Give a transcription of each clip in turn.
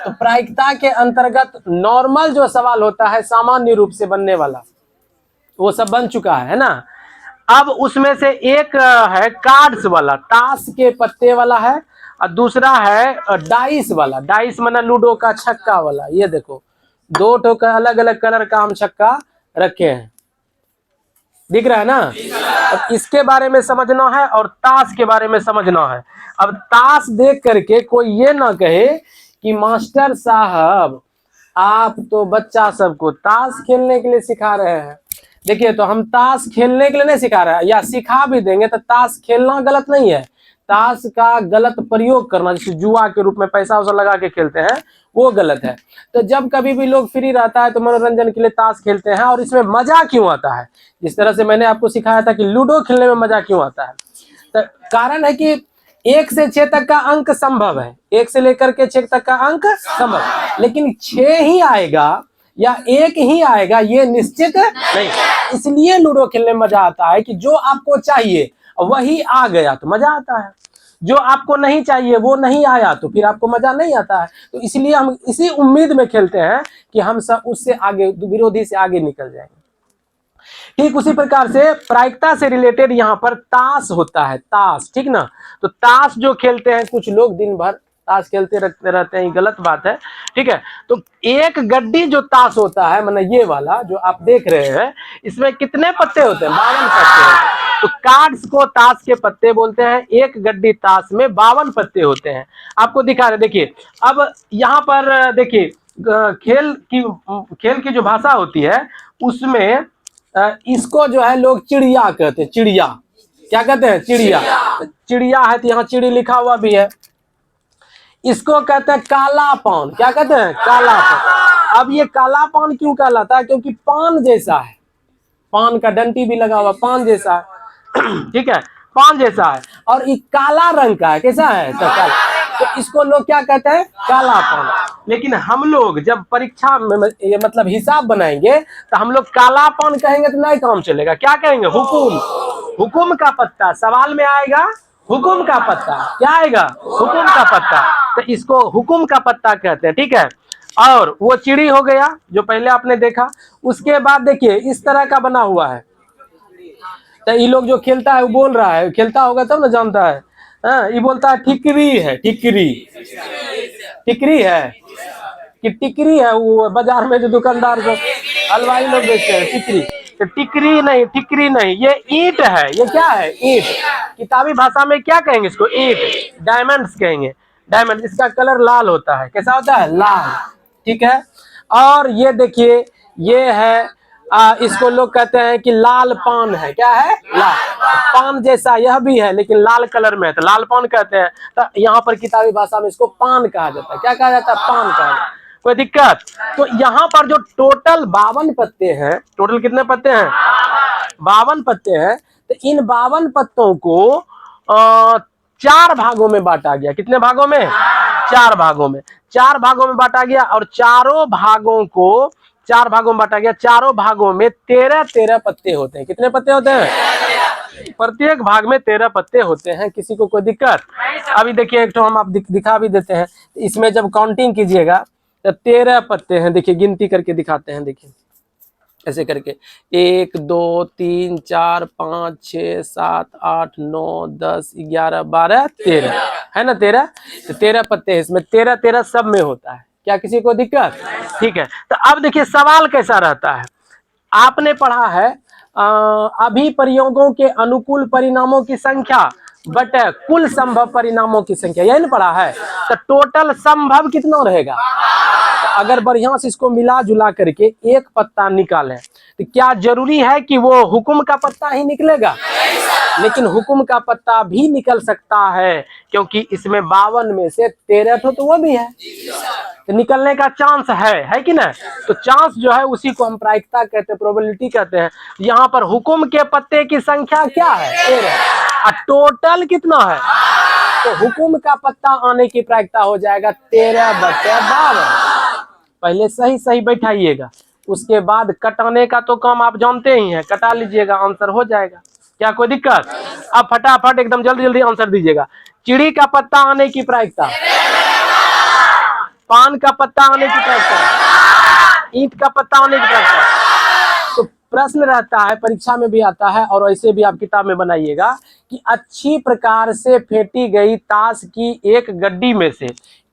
तो प्रायिकता के अंतर्गत नॉर्मल जो सवाल होता है सामान्य रूप से बनने वाला, वो सब बन चुका है ना। अब उसमें से एक है कार्ड्स वाला, ताश के पत्ते वाला है, और दूसरा है डाइस वाला। डाइस माना लूडो का छक्का वाला। ये देखो दो ठो का अलग अलग कलर का हम छक्का रखे हैं, दिख रहा है ना। अब इसके बारे में समझना है और ताश के बारे में समझना है। अब ताश देख करके कोई ये ना कहे कि मास्टर साहब आप तो बच्चा सबको ताश खेलने के लिए सिखा रहे हैं। देखिए, तो हम ताश खेलने के लिए नहीं सिखा रहे हैं, या सिखा भी देंगे तो ताश खेलना गलत नहीं है। ताश का गलत प्रयोग करना, जैसे जुआ के रूप में पैसा वैसा लगा के खेलते हैं, वो गलत है। तो जब कभी भी लोग फ्री रहता है तो मनोरंजन के लिए ताश खेलते हैं। और इसमें मजा क्यों आता है, जिस तरह से मैंने आपको सिखाया था कि लूडो खेलने में मजा क्यों आता है, तो कारण है कि 1 से 6 तक का अंक संभव है, 1 से लेकर के 6 तक का अंक संभव, लेकिन 6 ही आएगा या 1 ही आएगा ये निश्चित नहीं। इसलिए लूडो खेलने में मजा आता है कि जो आपको चाहिए वही आ गया तो मजा आता है, जो आपको नहीं चाहिए वो नहीं आया तो फिर आपको मजा नहीं आता है। तो इसलिए हम इसी उम्मीद में खेलते हैं कि हम सब उससे आगे, विरोधी से आगे निकल जाएंगे। ठीक उसी प्रकार से प्रायिकता से रिलेटेड यहाँ पर ताश होता है, ताश, ठीक ना। तो ताश जो खेलते हैं कुछ लोग दिन भर ताश खेलते रहते हैं, गलत बात है, ठीक है। तो एक गड्डी जो ताश होता है, मतलब ये वाला जो आप देख रहे हैं, इसमें कितने पत्ते होते हैं? 52 पत्ते होते हैं। तो कार्ड्स को ताश के पत्ते बोलते हैं। एक गड्डी ताश में 52 पत्ते होते हैं। आपको दिखा रहे, देखिए। अब यहाँ पर देखिए खेल की जो भाषा होती है उसमें इसको जो है लोग चिड़िया कहते हैं। चिड़िया क्या कहते हैं? चिड़िया। चिड़िया है तो यहाँ चिड़ी लिखा हुआ भी है। इसको कहते हैं काला पान। क्या कहते हैं? काला पान। अब ये काला पान क्यों कहलाता है? क्योंकि पान जैसा है, पान का डंटी भी लगा हुआ, पान जैसा है ठीक है, पान जैसा है, और ये काला रंग का है। कैसा है? तो काला। तो इसको लोग क्या कहते हैं? काला पान। लेकिन हम लोग जब परीक्षा में ये मतलब हिसाब बनाएंगे तो हम लोग काला पान कहेंगे तो नहीं काम चलेगा। क्या कहेंगे? हुकुम। हुकुम का पत्ता सवाल में आएगा, हुकुम का पत्ता क्या आएगा? हुकुम का पत्ता। तो इसको हुकुम का पत्ता कहते हैं, ठीक है। और वो चिड़ी हो गया जो पहले आपने देखा। उसके बाद देखिए इस तरह का बना हुआ है। तो ये लोग जो खेलता है वो बोल रहा है, खेलता होगा तब ना जानता है। ये बोलता है ठिकरी है, ठिकरी। ठिकरी है कि टिकरी है? वो बाजार में जो दुकानदार जो हलवाई लोग बेचते हैं, टिकरी। तो टिकरी नहीं, ठिकरी नहीं, ये ईंट है। ये क्या है? ईंट। किताबी भाषा में क्या कहेंगे इसको? ईंट। डायमंड्स कहेंगे, डायमंड। इसका कलर लाल होता है। कैसा होता है? लाल, ठीक है। और ये देखिए ये है इसको लोग कहते हैं कि लाल पान है। क्या है? लाल पान जैसा यह भी है लेकिन लाल कलर में है, तो लाल पान कहते हैं। तो यहाँ पर किताबी भाषा में इसको पान कहा जाता है। क्या कहा जाता है? पान कहा जाता है। कोई दिक्कत? तो यहाँ पर जो टोटल 52 पत्ते हैं, टोटल कितने पत्ते हैं? 52 पत्ते हैं। तो इन 52 पत्तों को 4 भागों में बांटा गया। कितने भागों में? 4 भागों में। 4 भागों में बांटा गया और चारों भागों को 4 भागों में बांटा गया। चारों भागों में 13-13 पत्ते होते हैं। कितने पत्ते होते हैं? प्रत्येक भाग में 13 पत्ते होते हैं। किसी को कोई दिक्कत? अभी देखिए एक तो हम आप दिखा भी देते हैं। इसमें जब काउंटिंग कीजिएगा तो 13 पत्ते हैं। देखिए गिनती करके दिखाते हैं। देखिए ऐसे करके 1 2 3 4 5 6 7 8 9 10 11 12 13 है ना? 13। तो 13 पत्ते हैं इसमें। 13-13 सब में होता है। क्या किसी को दिक्कत? ठीक है। तो अब देखिए सवाल कैसा रहता है। आपने पढ़ा है अभिप्रयोगों के अनुकूल परिणामों की संख्या बटे कुल संभव परिणामों की संख्या, यही ना पढ़ा है। तो टोटल संभव कितना रहेगा? तो अगर बढ़िया से इसको मिला जुला करके एक पत्ता निकालें तो क्या जरूरी है कि वो हुकुम का पत्ता ही निकलेगा? लेकिन हुकुम का पत्ता भी निकल सकता है, क्योंकि इसमें 52 में से 13 तो वो भी है, तो निकलने का चांस है कि ना। तो चांस जो है उसी को हम प्रायिकता कहते हैं, प्रोबेबिलिटी कहते हैं। यहाँ पर हुकुम के पत्ते की संख्या क्या है? 13। और टोटल कितना है? तो हुकुम का पत्ता आने की प्रायिकता हो जाएगा 13/52। पहले सही सही बैठाइएगा, उसके बाद कटाने का तो काम आप जानते ही हैं, कटा लीजिएगा, आंसर हो जाएगा। क्या कोई दिक्कत? अब फटाफट एकदम जल्दी जल्दी आंसर दीजिएगा। चिड़ी का पत्ता आने की प्रायिकता पान का पत्ता होने की प्रायिकता, ईंट का पत्ता होने की प्रायिकता। तो प्रश्न रहता है, परीक्षा में भी आता है और ऐसे भी आप किताब में बनाइएगा कि अच्छी प्रकार से फेंटी गई ताश की एक गड्डी में से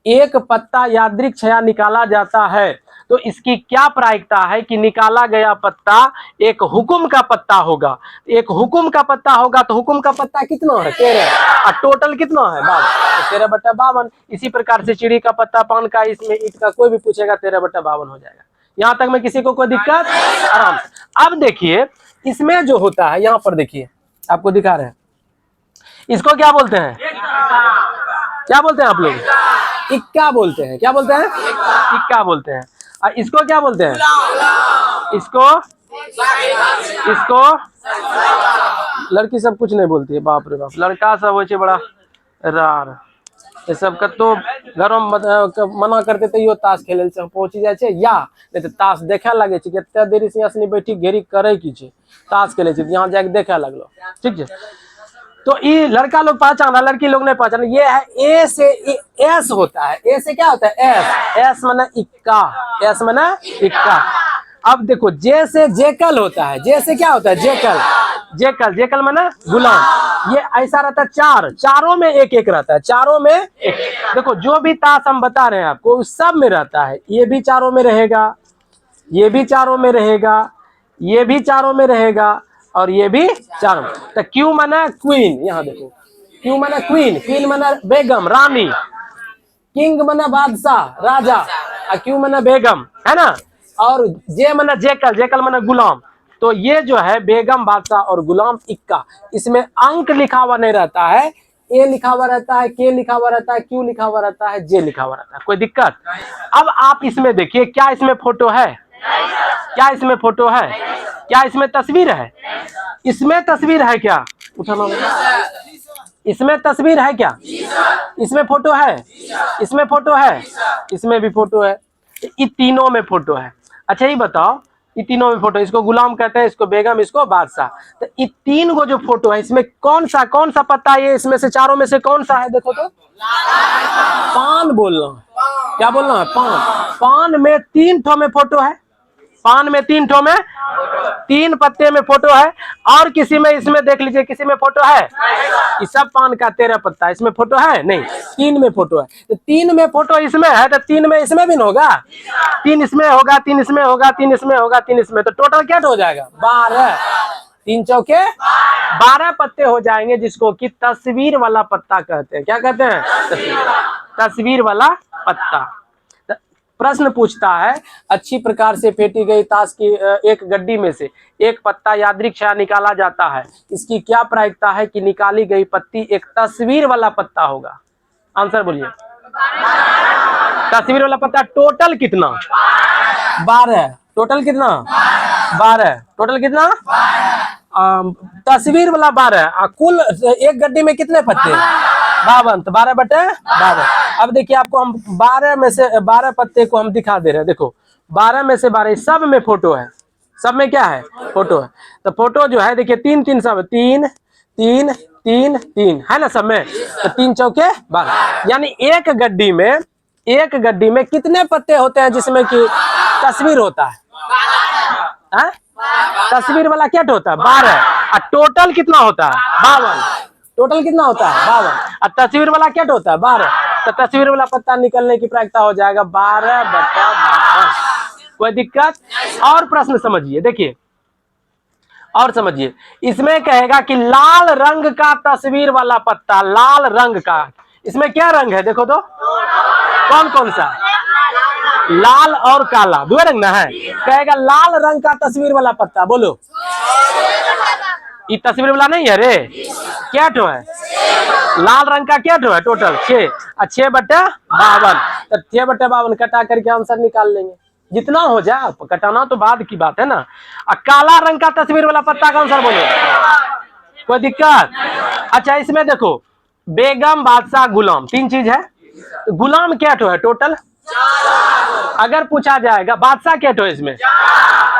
एक पत्ता यादृच्छया निकाला जाता है, तो इसकी क्या प्रायिकता है कि निकाला गया पत्ता एक हुकुम का पत्ता होगा। एक हुकुम का पत्ता होगा तो हुकुम का पत्ता कितना है? 13, और टोटल कितना है? 52, तो 13/52। इसी प्रकार से चिड़ी का पत्ता, पान का, इसमें ईंट का, कोई भी पूछेगा 13/52 हो जाएगा। यहां तक में किसी को कोई दिक्कत? आराम से। अब देखिए इसमें जो होता है, यहां पर देखिए आपको दिखा रहे हैं, इसको क्या बोलते हैं? क्या बोलते हैं आप लोग? इक्का बोलते हैं। क्या बोलते हैं? इक्का बोलते हैं। और इसको क्या बोलते हैं? इसको लड़की सब कुछ नहीं बोलती है, बाप रे बाप, लड़का सब हो बड़ा रार, ये सब कतो घरों में मना करते तैयो ताश खेले पहुंची जाए छे, या नहीं तो ताश देखे लगे छे, कते देरी से असनी बैठी घेरी करे की छे, ताश खेले छे, यहाँ जाके देखे लगलो, ठीक है। तो ये लड़का लोग पहचाना, लड़की लोग नहीं पहचाना। ये है ए से एस होता है। ए से क्या होता है? एस। एस माने इक्का, एस माने इक्का। अब देखो जे से जेकल होता है। जे से क्या होता है? जेकल। जेकल, जेकल माने गुलाम। ये ऐसा रहता है, चारों में एक एक रहता है, चारों में एक। देखो जो भी ताश हम बता रहे हैं आपको सब में रहता है। ये भी चारों में रहेगा, ये भी चारों में रहेगा, ये भी चारों में रहेगा, और ये भी चारों। तो क्यू माना क्वीन, यहाँ देखो क्यू माना क्वीन, क्वीन माना बेगम, रानी, किंग माना बादशाह, राजा, और क्यू माना बेगम, है ना। और जे माना जेकल, जेकल माना गुलाम। तो ये जो है बेगम, बादशाह और गुलाम, इक्का। इसमें अंक लिखा हुआ नहीं रहता है, ए लिखा हुआ रहता है, के लिखा हुआ रहता है, क्यू लिखा हुआ रहता है, जे लिखा हुआ रहता है। कोई दिक्कत? अब आप इसमें देखिए, क्या इसमें फोटो है? क्या इसमें फोटो है? क्या इसमें तस्वीर है? इसमें तस्वीर है क्या? उठाना, इसमें तस्वीर है क्या? इसमें फोटो है? इसमें फोटो है? इसमें भी फोटो है। ये तीनों में फोटो है। अच्छा ये बताओ, ये तीनों में फोटो, इसको गुलाम कहते हैं, इसको बेगम, इसको बादशाह। तो ये तीन को जो फोटो है, इसमें कौन सा पत्ता ये इसमें से चारों में से कौन सा है? देखो तो, पान बोलना है। क्या बोलना है? पान। पान में 3 ठो में फोटो है, पान में 3 ठो में, 3 पत्ते में फोटो है। और किसी में, इसमें देख लीजिए, किसी में फोटो है? ये सब पान का 13 पत्ता, इसमें फोटो है नहीं, 3 में फोटो है। तो 3 में फोटो इसमें है, तो 3 में इसमें भी न होगा? 3 इसमें होगा, 3 इसमें होगा, 3 इसमें होगा, 3 इसमें, तो टोटल क्या हो जाएगा? 12। 3 चौके 12 पत्ते हो जाएंगे, जिसको कि तस्वीर वाला पत्ता कहते हैं। क्या कहते हैं? तस्वीर वाला पत्ता। प्रश्न पूछता है, अच्छी प्रकार से फेंटी गई ताश की एक गड्डी में से एक पत्ता यादृच्छया निकाला जाता है, इसकी क्या प्रायिकता है कि निकाली गई पत्ती एक तस्वीर वाला पत्ता होगा? आंसर बोलिए। तस्वीर वाला पत्ता टोटल कितना? 12। टोटल कितना? 12। टोटल कितना? तस्वीर वाला 12। कुल एक गड्डी में कितने पत्ते? 52। तो 12/52। अब देखिए आपको हम 12 में से 12 पत्ते को हम दिखा दे रहे हैं। देखो 12 में से 12 सब में फोटो है, सब में क्या है? फोटो है। तो फोटो जो है देखिए 3-3 सब, 3 3 3 3 है ना सब में। तो 3 चौके 12, यानी एक गड्डी में कितने पत्ते होते हैं जिसमें कि तस्वीर होता है? तस्वीर वाला क्या होता है? 12। और टोटल कितना होता है? 52। टोटल कितना होता है? 52। और तस्वीर वाला क्या होता है? 12। तो तस्वीर वाला पत्ता निकलने की प्रायिकता हो जाएगा 12/52। कोई दिक्कत? और प्रश्न समझिए, देखिए और समझिए, इसमें कहेगा कि लाल रंग का तस्वीर वाला पत्ता, लाल रंग का, इसमें क्या रंग है? देखो तो, कौन कौन सा? लाल और काला, दो रंग ना है। कहेगा लाल रंग का तस्वीर वाला पत्ता, बोलो। ये तस्वीर वाला नहीं है रे, क्या ठो है? लाल रंग का क्या ठो है? टोटल 6। 6/52। तो 6/52 कटा करके आंसर निकाल लेंगे, जितना हो जाए। कटाना तो बाद की बात है ना। काला रंग का तस्वीर वाला पत्ता का आंसर बोलो। कोई दिक्कत? अच्छा इसमें देखो, बेगम, बादशाह, गुलाम, 3 चीज है। गुलाम क्या ठो है? टोटल अगर पूछा जाएगा, बादशाह क्या ठो है इसमें?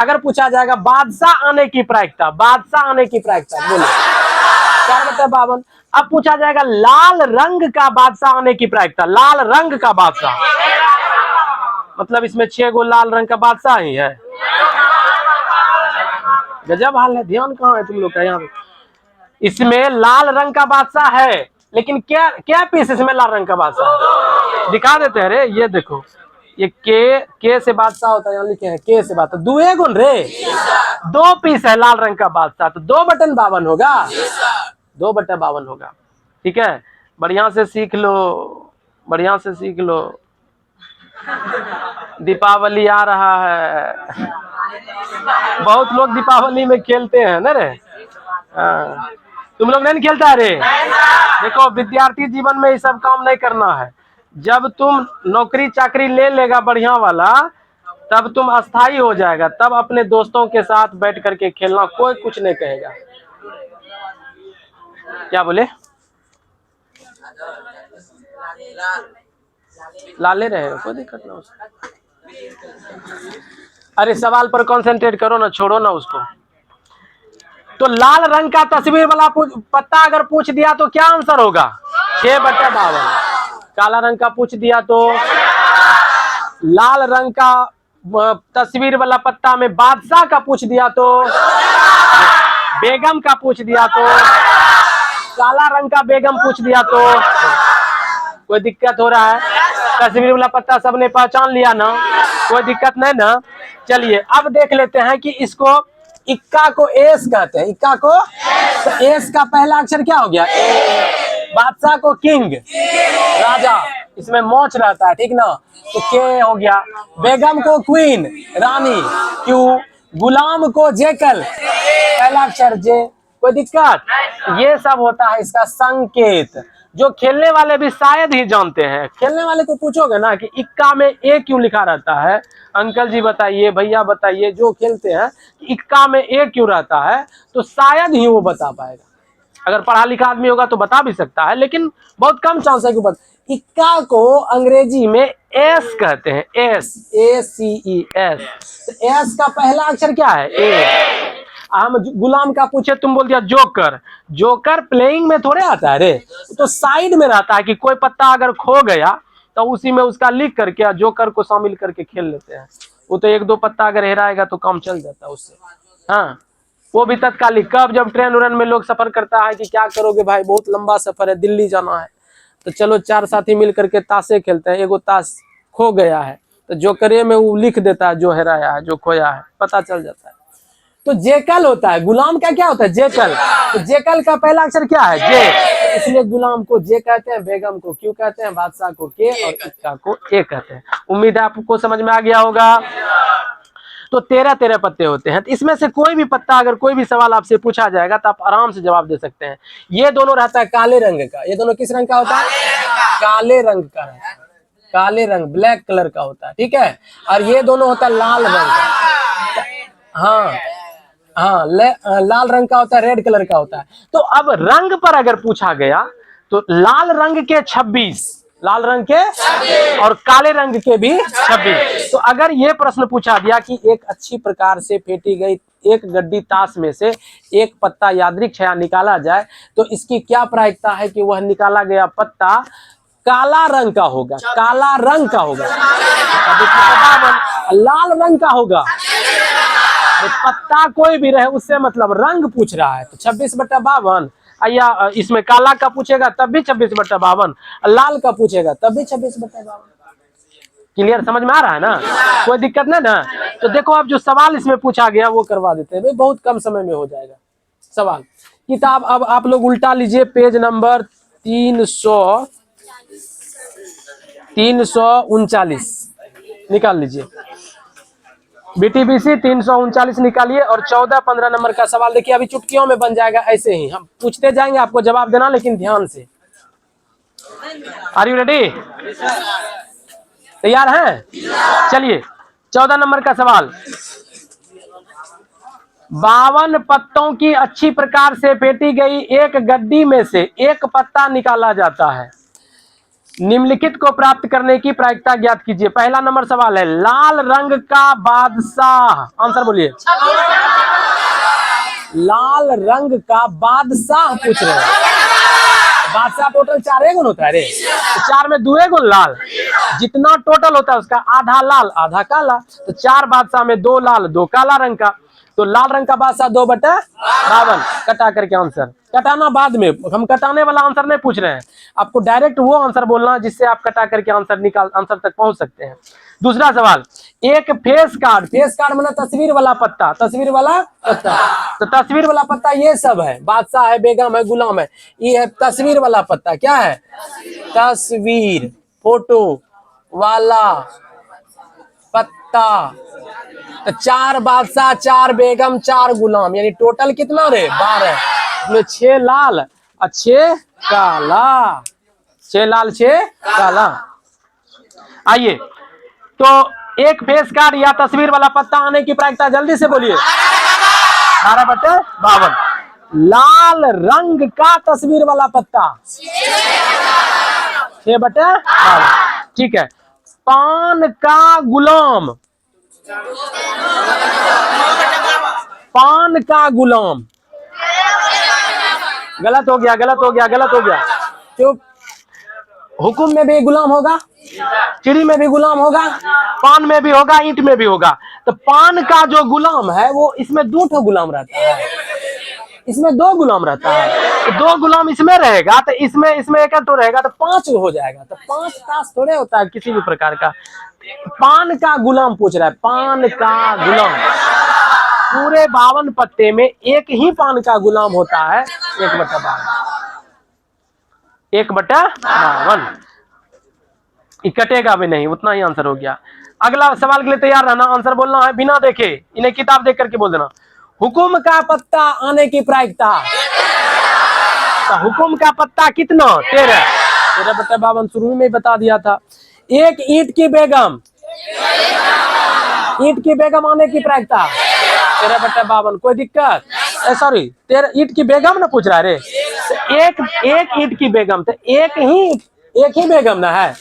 अगर पूछा जाएगा बादशाह आने की प्रायिकता, बादशाह आने की प्रायिकता बोलो। 4/52। अब पूछा जाएगा लाल रंग का बादशाह आने की प्रायिकता, लाल रंग का बादशाह, मतलब इसमें 6 गो लाल रंग का बादशाह ही है। गजब हाल है, ध्यान कहाँ है तुम लोग का यहाँ पे। इसमें लाल रंग का बादशाह है, लेकिन क्या क्या पीस इसमें लाल रंग का बादशाह दिखा देते हैं रे। ये देखो, ये के से बादशाह होता है, यहाँ लिखे हैं के से बादशाह। दुए गुण रे, 2 पीस है लाल रंग का बादशाह, तो 2/52 होगा, 2/52 होगा। ठीक है, बढ़िया से सीख लो, बढ़िया से सीख लो। दीपावली आ रहा है, बहुत लोग दीपावली में खेलते हैं ना रे। हाँ, तुम लोग नहीं खेलता है रे। देखो, विद्यार्थी जीवन में ये सब काम नहीं करना है। जब तुम नौकरी चाकरी ले लेगा बढ़िया वाला, तब तुम अस्थाई हो जाएगा, तब अपने दोस्तों के साथ बैठ करके खेलना, कोई कुछ नहीं कहेगा। क्या बोले? लाले रहे, कोई दिक्कत ना उसको। अरे सवाल पर कंसंट्रेट करो ना, छोड़ो ना उसको। तो लाल रंग का तस्वीर वाला पत्ता अगर पूछ दिया तो क्या आंसर होगा? 6/52। काला रंग का पूछ दिया तो, लाल रंग का तस्वीर वाला पत्ता में बादशाह का पूछ दिया तो, बेगम का पूछ दिया तो, काला रंग का बेगम पूछ दिया तो, कोई दिक्कत हो रहा है? तस्वीर वाला पत्ता सबने पहचान लिया ना, कोई दिक्कत नहीं ना। चलिए अब देख लेते हैं कि इसको इक्का को एस कहते हैं, इक्का को। तो एस का पहला अक्षर क्या हो गया? बादशाह को किंग, राजा, इसमें मोच रहता है, ठीक ना, तो के हो गया। बेगम को क्वीन, रानी, क्यू। गुलाम को जेकल, पहला अक्षर जे, कोई दिक्कत? ये सब होता है इसका संकेत, जो खेलने वाले भी शायद ही जानते हैं। खेलने वाले को पूछोगे ना कि इक्का में ए क्यों लिखा रहता है, अंकल जी बताइए, भैया बताइए, जो खेलते हैं इक्का में ए क्यों रहता है, तो शायद ही वो बता पाएगा। अगर पढ़ा लिखा आदमी होगा तो बता भी सकता है, लेकिन बहुत कम चांस है कि बता। इक्का को अंग्रेजी में एस कहते हैं, एस, ACES। तो एस का पहला अक्षर क्या है? ए। हम गुलाम का पूछे, तुम बोल दिया जोकर। जोकर प्लेइंग में थोड़े आता है रे, तो साइड में रहता है कि कोई पत्ता अगर खो गया तो उसी में उसका लिख करके जोकर को शामिल करके खेल लेते हैं। वो तो 1-2 पत्ता अगर हेराएगा तो काम चल जाता है उससे। हाँ, वो भी तत्कालिक। कब? जब ट्रेन उरेन में लोग सफर करता है कि क्या करोगे भाई, बहुत लंबा सफर है, दिल्ली जाना है, तो चलो 4 साथी मिल करके ताशे खेलते हैं। एगो ताश खो गया है तो जोकरे में वो लिख देता है जो हेराया है, जो खोया है, पता चल जाता है। तो जेकल होता है। गुलाम का क्या होता है? जेकल। तो जेकल का पहला अक्षर क्या है? जे, इसलिए गुलाम को जे कहते हैं, बेगम को क्यों कहते हैं, बादशाह को के, और इक्का को ए कहते हैं। उम्मीद है आपको समझ में आ गया होगा। तो 13 पत्ते होते हैं। तो इसमें से कोई भी पत्ता अगर कोई भी सवाल आपसे पूछा जाएगा तो आप आराम से जवाब दे सकते हैं। ये दोनों रहता है काले रंग का। ये दोनों किस रंग का होता है? काले रंग का रहता है, काले रंग, ब्लैक कलर का होता है, ठीक है। और ये दोनों होता है लाल रंग का। हाँ हाँ, लाल रंग का होता है, रेड कलर का होता है। तो अब रंग पर अगर पूछा गया तो लाल रंग के 26, लाल रंग के और काले रंग के भी 26। तो अगर ये प्रश्न पूछा दिया कि एक अच्छी प्रकार से फेंटी गई एक गड्डी ताश में से एक पत्ता यादृच्छिक छया निकाला जाए, तो इसकी क्या प्रायिकता है कि वह निकाला गया पत्ता काला रंग का होगा, काला रंग का होगा, लाल रंग का होगा। पत्ता कोई भी रहे, उससे मतलब रंग पूछ रहा है, तो 26/52। या इसमें काला का पूछेगा तब भी 26/52, लाल का पूछेगा तब भी 26/52। क्लियर, समझ में आ रहा है ना? कोई दिक्कत नहीं ना? तो देखो अब जो सवाल इसमें पूछा गया वो करवा देते हैं, बहुत कम समय में हो जाएगा सवाल। किताब अब आप लोग उल्टा लीजिए, पेज नंबर 339 निकाल लीजिए। BTBC 339 निकालिए और 14-15 नंबर का सवाल देखिए। अभी चुटकियों में बन जाएगा, ऐसे ही हम पूछते जाएंगे, आपको जवाब देना लेकिन ध्यान से। Are you ready? तैयार हैं? चलिए 14 नंबर का सवाल। 52 पत्तों की अच्छी प्रकार से फेंटी गई एक गड्डी में से एक पत्ता निकाला जाता है, निम्नलिखित को प्राप्त करने की प्रायिकता ज्ञात कीजिए। पहला नंबर सवाल है, लाल रंग का बादशाह, आंसर बोलिए। लाल रंग का बादशाह पूछ रहे हैं। बादशाह टोटल 4 गुण होता है रे, तो 4 में 2 गुण लाल, जितना टोटल होता है उसका आधा लाल आधा काला, तो 4 बादशाह में 2 लाल 2 काला रंग का, तो लाल रंग का बादशाह 2/52। कटा करके आंसर, कटाना बाद में, हम कटाने वाला आंसर नहीं पूछ रहे हैं, आपको डायरेक्ट वो आंसर बोलना जिससे आप कटा करके आंसर तक पहुंच सकते हैं। दूसरा सवाल, एक फेस कार्ड, फेस कार्ड मतलब तस्वीर वाला पत्ता, तस्वीर वाला पत्ता, तो तस्वीर वाला पत्ता ये सब है, बादशाह है, बेगम है, गुलाम है, ये है तस्वीर वाला पत्ता। क्या है? तस्वीर, फोटो वाला पत्ता। तो 4 बादशाह 4 बेगम 4 गुलाम, यानी टोटल कितना रे? 12, इसमें 6 लाल और 6 काला, 6 लाल 6 काला। आइए, तो एक फेस कार्ड या तस्वीर वाला पत्ता आने की प्रायिकता जल्दी से बोलिए। 12/52। लाल रंग का तस्वीर वाला पत्ता 6/52। ठीक है। पान का गुलाम, पान का गुलाम, गलत हो गया, गलत हो गया, गलत हो गया, चुप। हुकुम में भी गुलाम होगा, चिड़ी में भी गुलाम होगा, पान में भी होगा, ईंट में भी होगा। तो पान का जो गुलाम है वो इसमें 2 गुलाम रहता है, इसमें 2 गुलाम रहता है, तो 2 गुलाम इसमें रहेगा, तो इसमें एक तो रहेगा, तो 5 हो जाएगा। तो 5 टास्क थोड़े होता है किसी भी प्रकार का। पान का गुलाम पूछ रहा है, पान का गुलाम, पूरे 52 पत्ते में एक ही पान का गुलाम होता है, 1/52। कटेगा भी नहीं, उतना ही आंसर हो गया। अगला सवाल के लिए तैयार रहना, आंसर बोलना है बिना देखे, इन्हें किताब देख करके बोल देना। हुकुम का पत्ता आने की प्रायिकता, तो हुकुम का पत्ता कितना? 13/52 शुरू में बता दिया था। एक ईंट की बेगम, ईंट की बेगम आने की प्रायिकता 13/52। कोई दिक्कत? सॉरी, 13 ईंट की बेगम ना पूछ रहा है रे, एक ईंट की बेगम, तो एक ही बेगम ना है,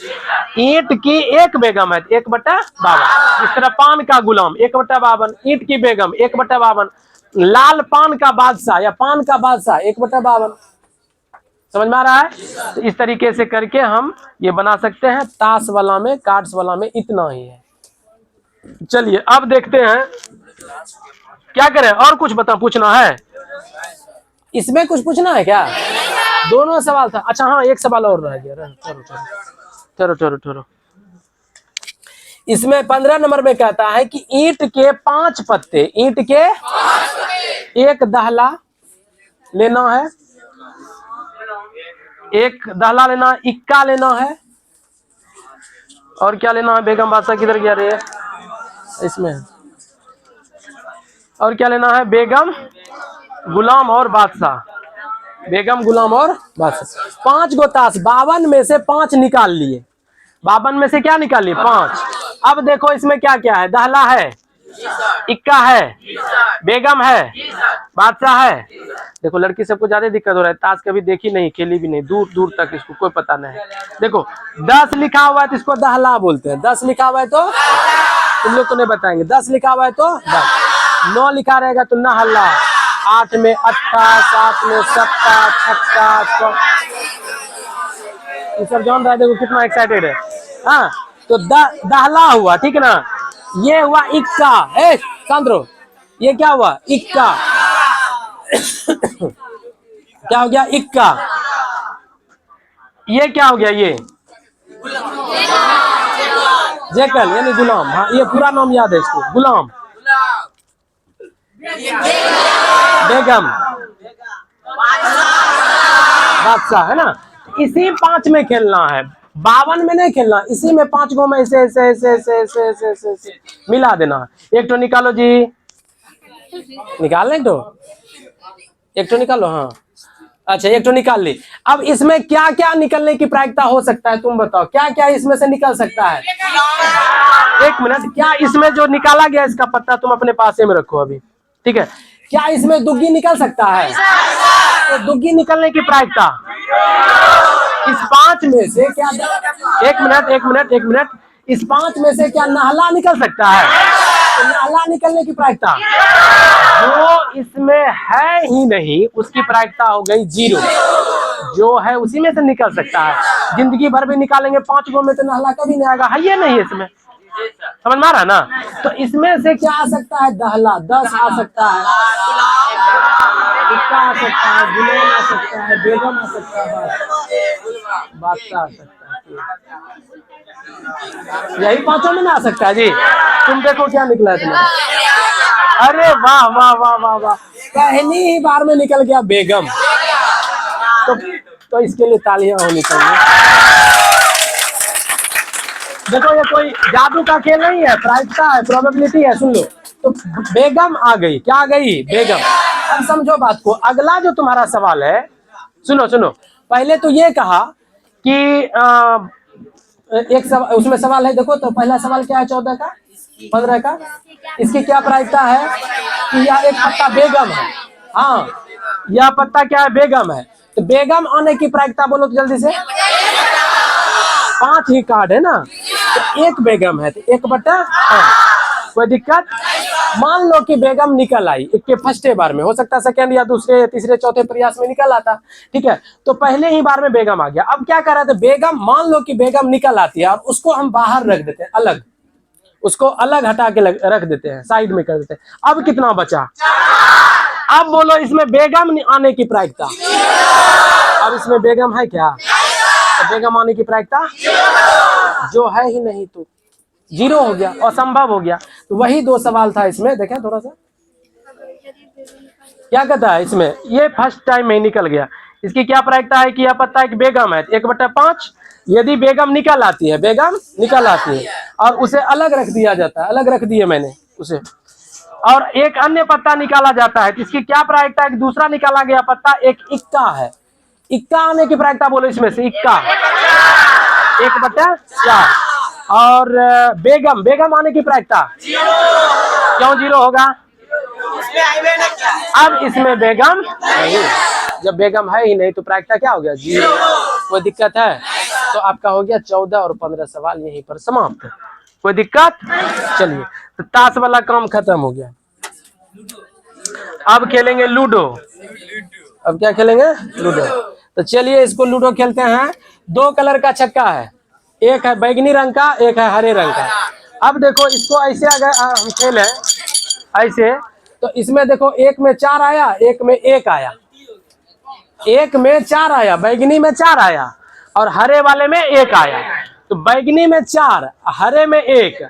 ईंट की एक बेगम है, 1/52। इस तरह पान का गुलाम 1/52, ईंट की बेगम 1/52, लाल पान का बादशाह या पान का बादशाह 1/52। समझ में आ रहा है? तो इस तरीके से करके हम ये बना सकते हैं। ताश वाला में, कार्ड्स वाला में इतना ही है। चलिए अब देखते हैं क्या करें, और कुछ पूछना है? इसमें कुछ पूछना है क्या? दोनों सवाल था। अच्छा हाँ, एक सवाल और रह गया। ठहरो। इसमें 15 नंबर में कहता है कि ईंट के 5 पत्ते, ईंट के एक दहला लेना है, एक दहला लेना, इक्का लेना है, और क्या लेना है? बेगम बादशाह किधर गया रे? इसमें और क्या लेना है? बेगम, गुलाम और बादशाह, बेगम, गुलाम और बादशाह। 5 गो ताश, 52 में से 5 निकाल लिए, 52 में से क्या निकाल लिए? 5। अब देखो इसमें क्या क्या है? दहला है, इक्का है, बेगम है, बादशाह है। देखो लड़की सबको ज्यादा दिक्कत हो रहा है, ताश कभी देखी नहीं, खेली भी नहीं, दूर दूर तक इसको कोई पता नहीं है। देखो 10 लिखा हुआ है तो इसको दहला बोलते हैं, 10 लिखा हुआ है तो तुम लोग को नहीं बताएंगे, 10 लिखा हुआ है तो 10, 9 लिखा रहेगा तो नहला, 8 में अट्ठा, 7 में सट्टा, छक्का, ये सब जान रहा है। देखो कितना एक्साइटेड है। हाँ, तो दहला हुआ, ठीक है ना? ये हुआ इक्का, सांद्रो, ये क्या हुआ? इक्का। क्या हो गया? इक्का। ये क्या हो गया? ये जेकल यानी गुलाम। हाँ, ये पूरा नाम याद है इसको, गुलाम, बेगम, बादशाह, है ना? इसी 5 में खेलना है, 52 में नहीं खेलना, इसी में 5 गो में ऐसे ऐसे ऐसे ऐसे ऐसे ऐसे ऐसे ऐसे मिला देना है। एक तो निकालो जी, निकाल लें तो एक तो निकालो। हाँ अच्छा, एक तो निकाल ली। अब इसमें क्या क्या निकलने की प्रायिकता हो सकता है? तुम बताओ, क्या क्या इसमें से निकल सकता है? एक मिनट, क्या इसमें जो निकाला गया इसका पत्ता तुम अपने पास में रखो अभी, ठीक है? क्या इसमें दुग्गी निकल सकता है? तो दुग्गी निकलने की प्रायिकता इस 5 में से क्या? एक मिनट, इस 5 में से क्या नहला निकल सकता है? तो नहला निकलने की प्रायिकता जो इसमें है ही नहीं, उसकी प्रायिकता हो गई 0। जो है उसी में से निकल सकता है। जिंदगी भर भी निकालेंगे 5 गो में तो नहला कभी नहीं आएगा, है ये नहीं इसमें, समझ में आ रहा है ना। तो इसमें से क्या आ सकता है, दहला 10 आ सकता है, इक्का आ सकता है, गुलाम आ सकता है, बेगम आ सकता है, बादशाह आ सकता है। यही 5 में ना आ सकता है जी। तुम देखो क्या निकला है तुम्हारा। अरे वाह वाह वाह वाह वाह, पहली ही बार में निकल गया बेगम। तो इसके लिए तालियां होनी चाहिए। देखो ये कोई जादू का खेल नहीं है, प्रायिकता है, प्रोबेबिलिटी है। सुन लो, तो बेगम आ गई, क्या आ गई, बेगम। अब समझो बात को। अगला जो तुम्हारा सवाल है, सुनो सुनो, पहले तो ये कहा कि एक सवाल उसमें सवाल है, देखो तो पहला सवाल क्या है, 14 का 15 का, इसकी क्या प्रायिकता है कि यह एक पत्ता बेगम है। हाँ, यह पत्ता क्या है, बेगम है। तो बेगम आने की प्रायिकता बोलो तो जल्दी से। 5 ही कार्ड है ना, तो एक बेगम है तो 1/5। कोई दिक्कत। मान लो कि बेगम निकल आई एक के फर्स्ट बार में, हो सकता है सेकंड या दूसरे या तीसरे चौथे प्रयास में निकल आता, ठीक है। तो पहले ही बार में बेगम आ गया। अब क्या कर रहे थे, बेगम, मान लो कि बेगम निकल आती है और उसको हम बाहर रख देते हैं, अलग, उसको अलग हटा के रख देते हैं, साइड में कर देते हैं। अब कितना बचा, अब बोलो इसमें बेगम आने की प्रायिकता। अब इसमें बेगम है क्या, तो बेगम आने की प्रायिकता जो है ही नहीं, तो 0 हो गया, असंभव हो गया। तो वही 2 सवाल था इसमें, देखें थोड़ा सा क्या कहता है इसमें। ये फर्स्ट टाइम में निकल गया। इसकी क्या प्रायिकता है कि यह पत्ता एक बेगम है, 1/5। यदि बेगम निकल आती है, बेगम निकल आती है और उसे अलग रख दिया जाता है, अलग रख दिए मैंने उसे, और एक अन्य पत्ता निकाला जाता है, तो इसकी क्या प्रायिकता है कि दूसरा निकाला गया पत्ता एक इक्का है। इक्का आने की प्रायिकता बोलो इसमें से, इक्का 1/4। और बेगम, बेगम आने की प्रायिकता क्यों 0 होगा, अब इसमें बेगम नहीं, जब बेगम है ही नहीं तो प्रायिकता क्या हो गया, 0। कोई दिक्कत है। तो आपका हो गया 14 और 15 सवाल यहीं पर समाप्त। कोई दिक्कत। चलिए, तो ताश वाला काम खत्म हो गया। अब खेलेंगे लूडो। अब क्या खेलेंगे, लूडो। तो चलिए इसको लूडो खेलते हैं। 2 कलर का छक्का है, एक है बैगनी रंग का, एक है हरे रंग का। अब देखो इसको ऐसे अगर हम खेलें ऐसे, तो इसमें देखो एक में 4 आया, एक में 1 आया, एक में 4 आया, बैगनी में 4 आया और हरे वाले में 1 आया। तो बैगनी में 4, हरे में 1,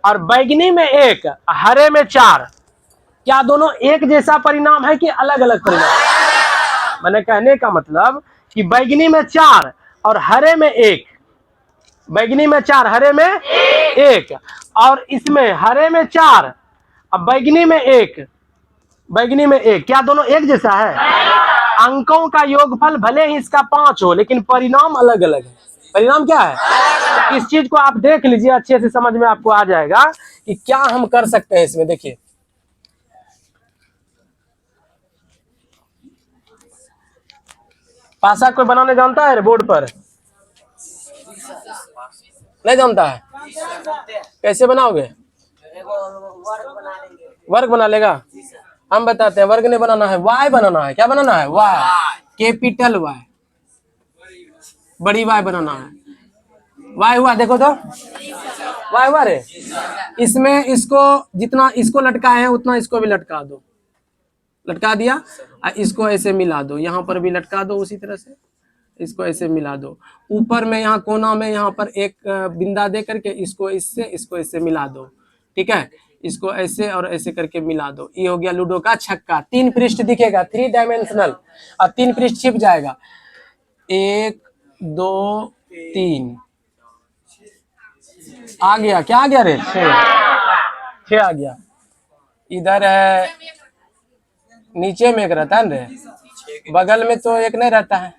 और बैगनी में 1, हरे में 4, क्या दोनों एक जैसा परिणाम है कि अलग अलग परिणाम। मैंने कहने का मतलब कि बैगनी में 4 और हरे में 1, बैगनी में 4 हरे में 1, और इसमें हरे में 4 अब बैगनी में 1, बैगनी में 1, क्या दोनों एक जैसा है। अंकों का योगफल भले ही इसका 5 हो, लेकिन परिणाम अलग अलग है। परिणाम क्या है, तो इस चीज को आप देख लीजिए, अच्छे से समझ में आपको आ जाएगा कि क्या हम कर सकते हैं इसमें। देखिए पासा कोई बनाने जानता है बोर्ड पर, नहीं जानता है, कैसे बनाओगे, वर्ग बना लेगा। हम बताते हैं, वर्ग नहीं बनाना है, वाई बनाना है। क्या बनाना है, वाई, कैपिटल वाई, बड़ी वाई बनाना है। वाई हुआ, देखो तो वाई हुआ रे। इसमें इसको जितना इसको लटकाए हैं उतना इसको भी लटका दो, लटका दिया, इसको ऐसे मिला दो, यहाँ पर भी लटका दो उसी तरह से, इसको ऐसे मिला दो। ऊपर में यहाँ कोना में यहाँ पर एक बिंदा दे करके इसको इससे मिला दो, ठीक है। इसको ऐसे और ऐसे करके मिला दो। ये हो गया लूडो का छक्का। 3 पृष्ठ दिखेगा, 3 डायमेंशनल, और 3 पृष्ठ छिप जाएगा। 1 2 3 आ गया, क्या आ गया रे, 6 आ गया। इधर है, नीचे में एक रहता है रे, बगल में तो एक नहीं रहता है।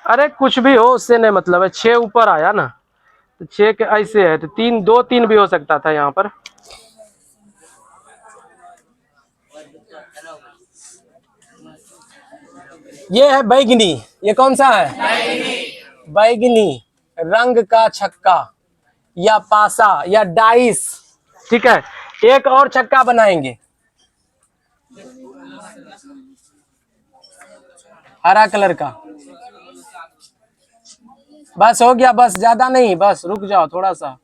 अरे कुछ भी हो उससे नहीं मतलब है, 6 ऊपर आया ना, तो 6 के ऐसे है, तो 3 2 3 भी हो सकता था यहाँ पर। ये है बैगनी, ये कौन सा है, बैगनी, रंग का छक्का या पासा या डाइस, ठीक है। एक और छक्का बनाएंगे, हरा कलर का। बस हो गया, बस ज्यादा नहीं, बस रुक जाओ थोड़ा सा।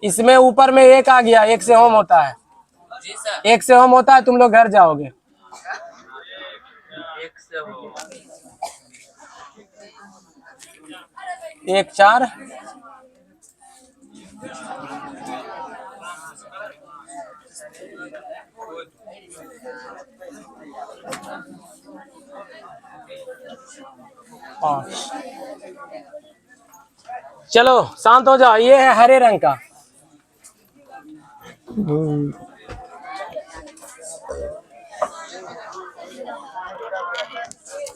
इसमें ऊपर में एक आ गया, एक से होम होता है, एक से होम होता है, तुम लोग घर जाओगे। एक 4 5। चलो शांत हो जाओ, ये है हरे रंग का।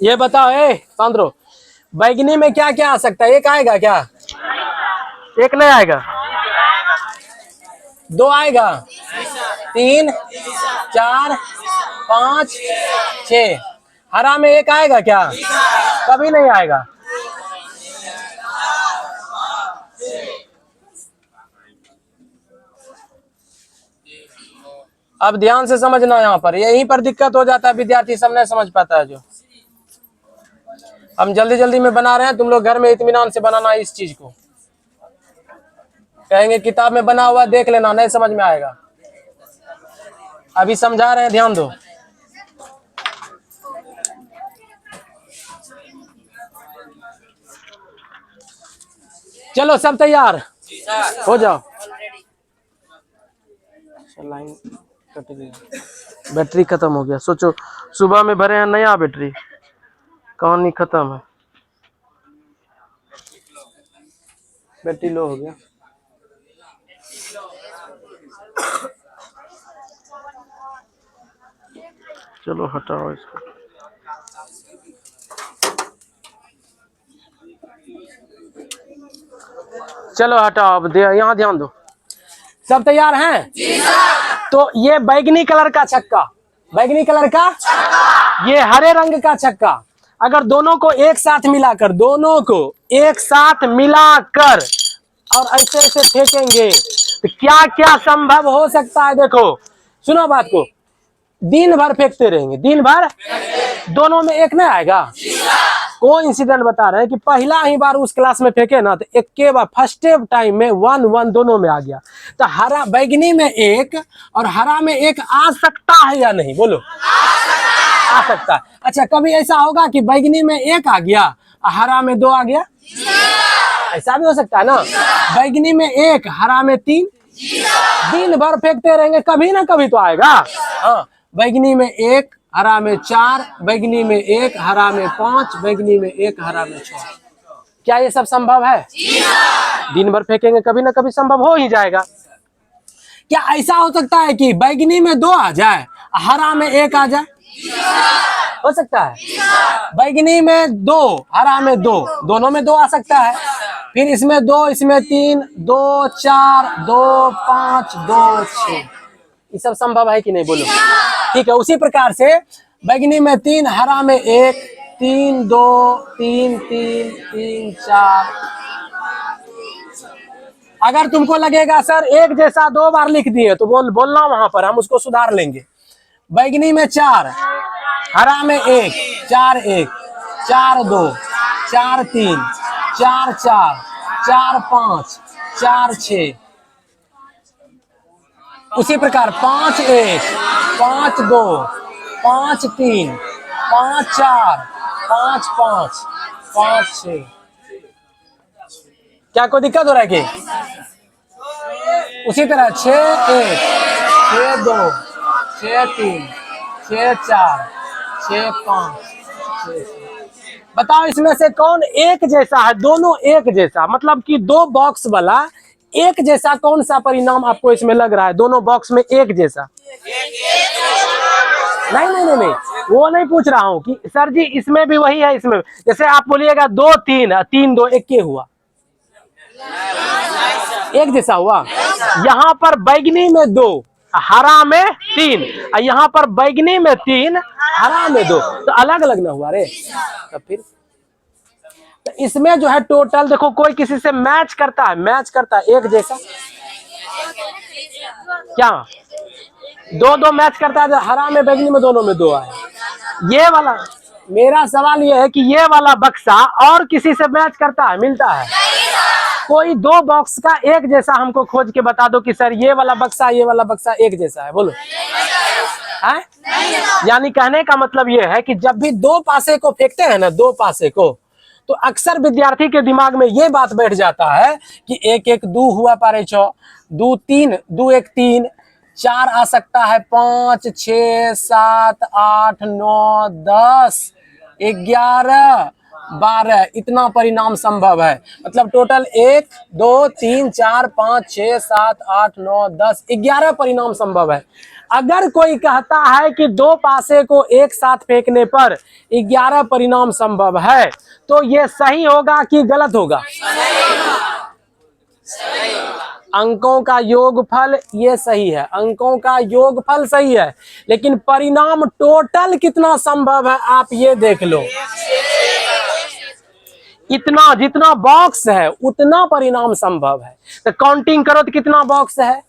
ये बताओ, शांत रहो, बैगनी में क्या क्या आ सकता है? एक आएगा क्या? एक नहीं आएगा, 2 आएगा, 3 4 5 6। हरा में एक आएगा क्या? कभी नहीं आएगा। अब ध्यान से समझना, यहाँ पर यहीं पर दिक्कत हो जाता है, विद्यार्थी सब नहीं समझ पाता है। जो हम जल्दी जल्दी में बना रहे हैं, तुम लोग घर में इत्मीनान से बनाना इस चीज को। कहेंगे किताब में बना हुआ देख लेना, नहीं समझ में आएगा। अभी समझा रहे हैं, ध्यान दो। चलो सब तैयार हो जाओ। लाइन कट गया, बैटरी खत्म हो गया। सोचो सुबह में भरे हैं नया बैटरी, कहानी खत्म है, बैटरी लो हो गया। चलो हटाओ इसको। चलो हटाओ, अब यहाँ ध्यान दो। सब तैयार हैं? तो ये बैगनी कलर का छक्का, बैगनी कलर का, ये हरे रंग का छक्का, अगर दोनों को एक साथ मिलाकर, दोनों को एक साथ मिलाकर और ऐसे ऐसे फेंकेंगे तो क्या क्या संभव हो सकता है? देखो सुनो बात को, दिन भर फेंकते रहेंगे, दिन भर, दोनों में एक नहीं आएगा। कोई इंसिडेंट बता रहे हैं कि पहला ही बार उस क्लास में फेंके ना, तो एक के बार फर्स्ट टाइम में 1-1 दोनों में आ गया। तो हरा बैगनी में एक और हरा में एक आ सकता है या नहीं? बोलो, आ सकता है। अच्छा, कभी ऐसा होगा कि बैगनी में एक आ गया और हरा में 2 आ गया? ऐसा भी हो सकता है ना। बैगनी में 1, हरा में 3, दिन भर फेंकते रहेंगे, कभी ना कभी तो आएगा। हाँ, बैगनी में 1, हरा में 4, बैगनी में 1, हरा में 5, बैगनी में 1, हरा में 6। क्या ये सब संभव है? दिन भर फेंकेंगे, कभी ना कभी संभव हो ही जाएगा। क्या ऐसा हो सकता है कि बैगनी में 2 आ जाए, हरा में 1 आ जाए? हो सकता है। बैगनी में 2, हरा में 2, दोनों में 2 आ सकता है। फिर इसमें 2, इसमें 3, 2 4, 2 5, 2 6। ये सब संभव है कि नहीं? बोलो। ठीक है, उसी प्रकार से बैगनी में 3, हरा में 1, 3 2 3 3 3 4। अगर तुमको लगेगा सर एक जैसा 2 बार लिख दिए तो बोलना वहां पर, हम उसको सुधार लेंगे। बैगनी में 4, हरा में 1, 4 1, 4 2, 4 3, 4 4, 4 5, 4 6। उसी प्रकार 5 1, 5 2, 5 3, 5 4, 5 5, 5 6। क्या कोई दिक्कत हो रहा है कि? उसी तरह 6 1, 6 2, 6 3, 6 4, 6 5, 6 6। बताओ इसमें से कौन एक जैसा है? दोनों एक जैसा, मतलब कि 2 बॉक्स वाला एक जैसा कौन सा परिणाम आपको इसमें लग रहा है? दोनों बॉक्स में एक जैसा? नहीं नहीं नहीं नहीं, वो नहीं पूछ रहा हूं कि सर जी इसमें भी वही है। इसमें जैसे आप बोलिएगा 2 3, 3 2, एक के हुआ, एक जैसा हुआ। यहाँ पर बैगनी में 2, हरा में 3, और यहाँ पर बैगनी में 3, हरा में 2, तो अलग अलग ना हुआ रे। तो फिर तो इसमें जो है टोटल देखो, कोई किसी से मैच करता है, मैच करता है एक जैसा, क्या दो दो मैच करता है, हरा में बैगनी में दोनों में 2 आए। ये वाला, मेरा सवाल ये है कि ये वाला बक्सा और किसी से मैच करता है, मिलता है? कोई 2 बॉक्स का एक जैसा हमको खोज के बता दो कि सर ये वाला बक्सा ये वाला बक्सा एक जैसा है, बोलो। है? यानी कहने का मतलब ये है कि जब भी 2 पासे को फेंकते हैं ना, 2 पासे को, तो अक्सर विद्यार्थी के दिमाग में ये बात बैठ जाता है कि 1 1 2 हुआ पारे 6, 2 3, 2 1 3, 4 आ सकता है, 5 6 7 8 9 10 11 12, इतना परिणाम संभव है। मतलब टोटल 1 2 3 4 5 6 7 8 9 10 11 परिणाम संभव है। अगर कोई कहता है कि 2 पासे को एक साथ फेंकने पर 11 परिणाम संभव है, तो ये सही होगा कि गलत होगा? अंकों का योगफल ये सही है, अंकों का योगफल सही है, लेकिन परिणाम टोटल कितना संभव है आप ये देख लो। इतना जितना बॉक्स है उतना परिणाम संभव है। तो काउंटिंग करो तो कितना बॉक्स है?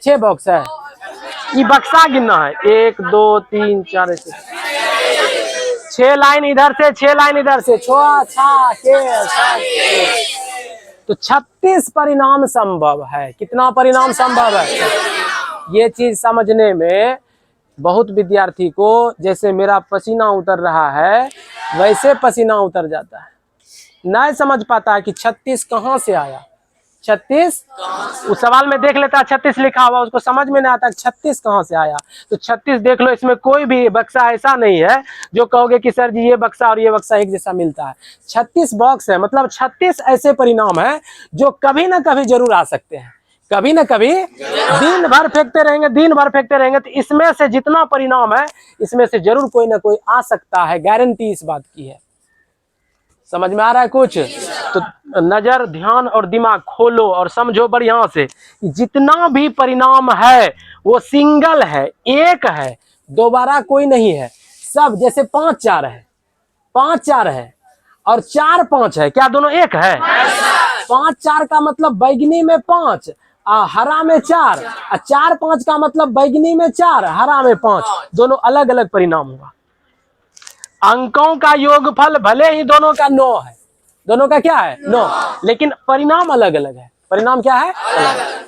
6 बॉक्स है। ये बक्सा गिनना है, 1 2 3 4 6 लाइन इधर से, 6 लाइन इधर से, 6 तो 36 परिणाम संभव है। कितना परिणाम संभव है? ये चीज समझने में बहुत विद्यार्थी को, जैसे मेरा पसीना उतर रहा है वैसे पसीना उतर जाता है, नहीं समझ पाता है कि 36 कहाँ से आया। 36 उस सवाल में देख लेता है 36 लिखा हुआ, उसको समझ में नहीं आता 36 कहाँ से आया। तो 36 देख लो, इसमें कोई भी बक्सा ऐसा नहीं है जो कहोगे कि सर जी ये बक्सा और ये बक्सा एक जैसा मिलता है। 36 बॉक्स है, मतलब 36 ऐसे परिणाम है जो कभी ना कभी जरूर आ सकते हैं, कभी ना कभी। दिन भर फेंकते रहेंगे, दिन भर फेंकते रहेंगे, तो इसमें से जितना परिणाम है इसमें से जरूर कोई ना कोई आ सकता है, गारंटी इस बात की है। समझ में आ रहा है कुछ? तो नजर, ध्यान और दिमाग खोलो और समझो बढ़िया से, जितना भी परिणाम है वो सिंगल है, एक है, दोबारा कोई नहीं है। सब जैसे 5 4 है, 5 4 है और 4 5 है, क्या दोनों एक है? 5 4 का मतलब बैगनी में 5, हरा में 4, 4 5 का मतलब बैगनी में 4, हरा में 5, दोनों अलग अलग परिणाम हुआ। अंकों का योगफल भले ही दोनों का 9 है, दोनों का क्या है? 9, लेकिन परिणाम अलग अलग है। परिणाम क्या है? अलग।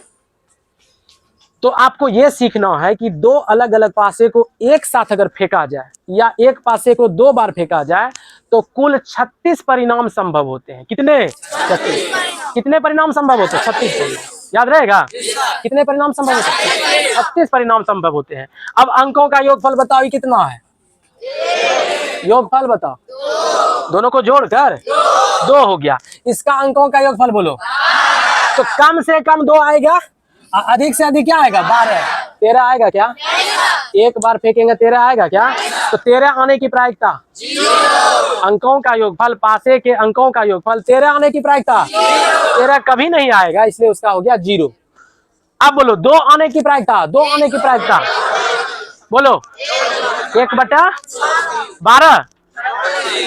तो आपको यह सीखना है कि 2 अलग अलग पासे को एक साथ अगर फेंका जाए या एक पासे को 2 बार फेंका जाए तो कुल 36 परिणाम संभव होते हैं। कितने? 36। कितने परिणाम संभव होते हैं? 36 परिणाम। याद रहेगा? कितने परिणाम संभव होते हैं? 36 परिणाम संभव होते हैं। अब अंकों का योगफल बताओ ये कितना है? योगफल बताओ, दोनों को जोड़कर 2 हो गया। इसका अंकों का योगफल बोलो। तो कम से कम 2 आएगा, अधिक से अधिक क्या आएगा? 12। 13 आएगा क्या? एक बार फेंकेंगे 13 आएगा क्या? तो 13 आने की प्रायिकता 0। अंकों का योगफल, पासे के अंकों का योगफल 13 आने की प्रायिकता 13 कभी नहीं आएगा, इसलिए उसका हो गया 0। अब बोलो 2 आने की प्रायिकता, 2 आने की प्रायिकता बोलो। 1/12,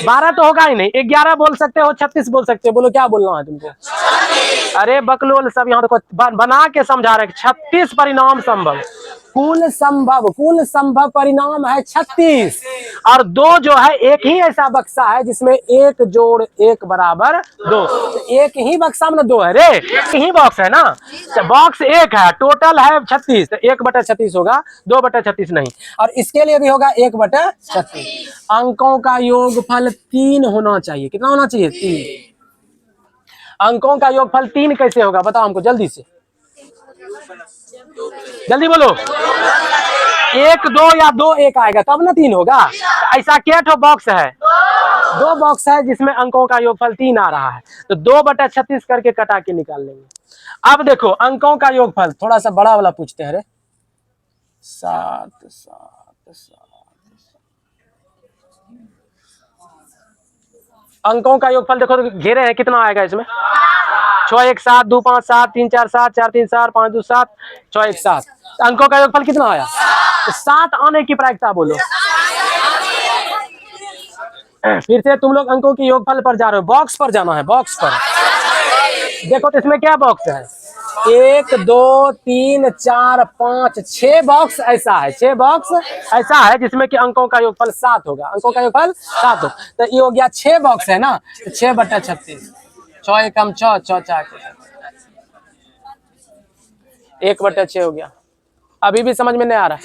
12 तो होगा ही नहीं। 11 बोल सकते हो, 36 बोल सकते हो, बोलो क्या बोलना है तुमको? अरे बकलोल सब यहाँ देखो बना के समझा रहे। 36 परिणाम संभव, कुल संभव परिणाम है 36। और 2 जो है, एक ही ऐसा बक्सा है जिसमें 1 जोड़ 1 बराबर 2। तो एक ही बक्सा में 2 है रे, एक ही बॉक्स है ना। तो बॉक्स एक है, टोटल है 36, तो 1/36 होगा, 2/36 नहीं। और इसके लिए भी होगा 1/36। अंकों का योगफल 3 होना चाहिए। कितना होना चाहिए? 3। अंकों का योगफल 3 कैसे होगा बताओ हमको जल्दी से, जल्दी बोलो। 1 2 या 2 1 आएगा तब ना 3 होगा। तो ऐसा क्या ठो बॉक्स है? 2 बॉक्स है जिसमें अंकों का योगफल 3 आ रहा है। तो 2/36 करके कटा के निकाल लेंगे। अब देखो अंकों का योगफल थोड़ा सा बड़ा वाला पूछते हैं रे। 7 7 7। अंकों का योगफल देखो तो घेरे हैं, कितना आएगा इसमें? 6 1 7 2 5 7 3 4 7 4 3 7 5 2 7 6 1 7। अंकों का योगफल कितना आया? तो 7 आने की प्रायिकता बोलो। फिर से तुम लोग अंकों की योगफल पर जा रहे हो, बॉक्स पर जाना है, बॉक्स पर। देखो तो इसमें क्या बॉक्स है, 1 2 3 4 5 6 बॉक्स ऐसा है, 6 बॉक्स ऐसा है जिसमें कि अंकों का योगफल 7 होगा, अंकों का योगफल 7 हो। तो ये हो गया 6 बॉक्स है ना, तो 6/36, 6 एकम 6, 6 4 1/6 हो गया। अभी भी समझ में नहीं आ रहा है?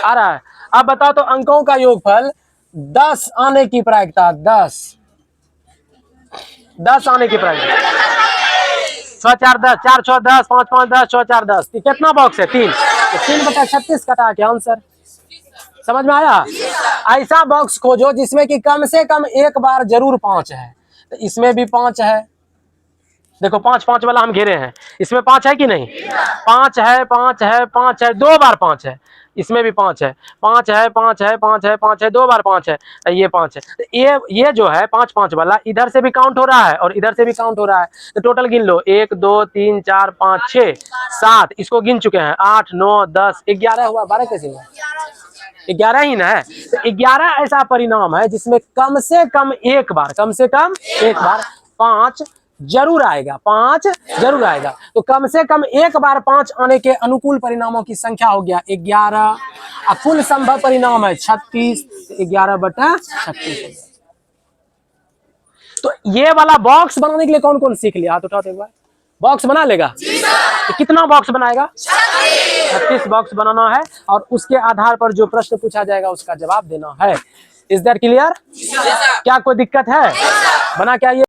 आ रहा है। अब बताओ तो अंकों का योगफल 10 आने की प्रायिकता, 10 आने की प्रायिकता, 6 4 10, 4 6 10, 5 5 10, 6 4 10, कितना बॉक्स है, 3, तो 3/36 कटा क्या आंसर, समझ में आया? ऐसा बॉक्स खोजो जिसमें कि कम से कम एक बार जरूर 5 है, तो इसमें भी 5 है, देखो 5 5 वाला हम घेरे हैं, इसमें 5 है कि नहीं, 5 है, 5 है, 5 है, 2 बार 5 है, इसमें भी 5 है, 5 है, 5 है, 5 है, 5 है, 2 बार 5 है, ये 5 है, तो ये जो है 5 5 वाला इधर से भी काउंट हो रहा है और इधर से भी काउंट हो रहा है, तो टोटल गिन लो, 1 2 3 4 5 6 7, इसको गिन चुके हैं, 8 9 10 11 हुआ, 12 कैसे हुआ, 11 ही ना है। तो 11 ऐसा परिणाम है जिसमें कम से कम एक बार, कम से कम एक बार 5 जरूर आएगा, 5 जरूर आएगा। तो कम से कम एक बार 5 आने के अनुकूल परिणामों की संख्या हो गया 11, और कुल संभव परिणाम है 36, 11/36। तो ये वाला बॉक्स बनाने के लिए कौन कौन सीख लिया, हाथ उठाओ एक बार, बॉक्स बना लेगा, तो कितना बॉक्स बनाएगा, 36 बॉक्स बनाना है, और उसके आधार पर जो प्रश्न पूछा जाएगा उसका जवाब देना है। Is that clear? क्या कोई दिक्कत है? बना क्या ये